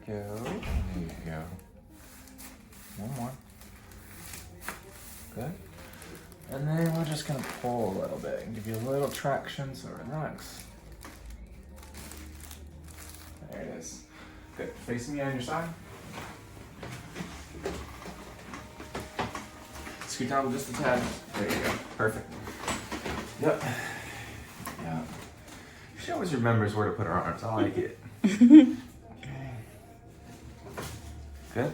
go. There you go. One more. Good. And then we're just gonna pull a little bit and give you a little traction, so relax. There it is. Good. Facing me on your side. Scoot down just a tad. There you go. Perfect. Yep. Yeah. She always remembers where to put her arms. I like it. Okay. Good.